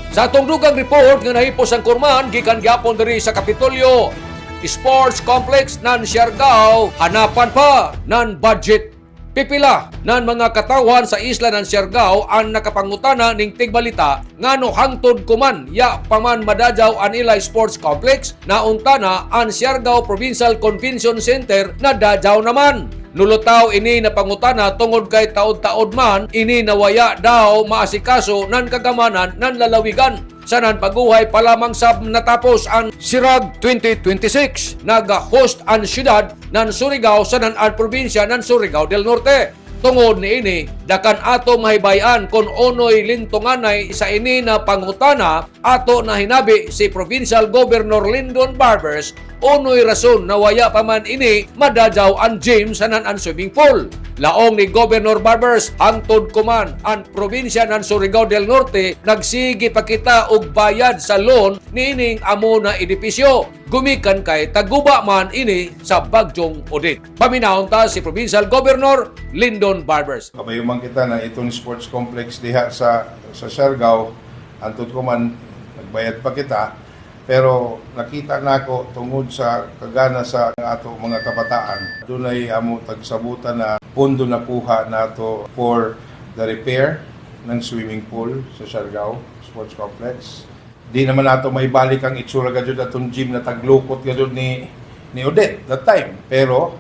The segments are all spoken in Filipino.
Sa atong dugang report nga nahipos ang kurman gikan gyapon diri sa Kapitolyo Sports Complex nan Siargao, hanapan pa nan budget. Pipila nan mga katawan sa isla ng Siargao ang nakapangutana ning tigbalita ngano hangtod kuman ya paman madadaw an ilay sports complex na untana ang Siargao Provincial Convention Center na dadaw naman. Nulutaw ini na pangutana tungod kay taod-taod man ini nawaya daw maasikaso nan kagamanan nan lalawigan. Sanan paguhay pa lamang sab natapos ang Sirag 2026 naga-host ang siyudad ng Surigao sanan ang probinsya ng Surigao del Norte. Tungod ni ini, dakan ato mahibayan kung onoy lintunganay sa ini na pangutana ato na hinabi si Provincial Governor Lyndon Barbers onoy rason na waya pa man ini madadaw ang gym sanan ang swimming pool. Laong ni Governor Barbers hangtod kuman ang probinsya ng Surigao del Norte nagsigi pa kita og bayad sa loan niining amo na edipisyo. Gumikan kay taguba man ini sa bagyong Odette. Paminahon ta si Provincial Governor Lyndon Barbers. Kabayuman kita na itong sports complex diha sa Siargao, antod ko man nagbayad pa kita, pero nakita nako tungod sa kagana sa ato mga kabataan. Dunay amo tagsabutan na pondo na kuha nato for the repair ng swimming pool sa Siargao Sports Complex. Di naman nato may balik ang itsura gadyo atong gym na taglukot gadyo ni Odette that time. Pero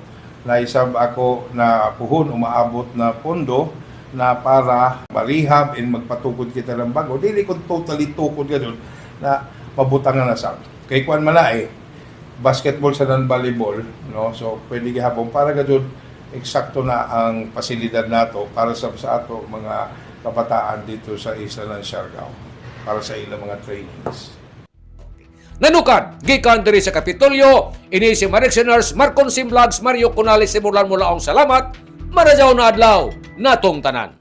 naisab ako na puhon umaabot na pondo na para marehab and magpatukod kita ng bago. Dili ko totally tukod gadyo na mabutangan na sab. Kay kuan man na basketball sa non-volleyball, no? So pwede gihapon para gadyo eksakto na ang pasilidad nato para sa ato mga kabataan dito sa isla ng Siargao para sa ilang mga trainings. Nanukad, gikan diri sa Kapitolyo, ini si Marictioners, Marcon Sim Vlogs, Mario Cunales, simulan mula ang salamat, marajaw na adlaw, natong tanan.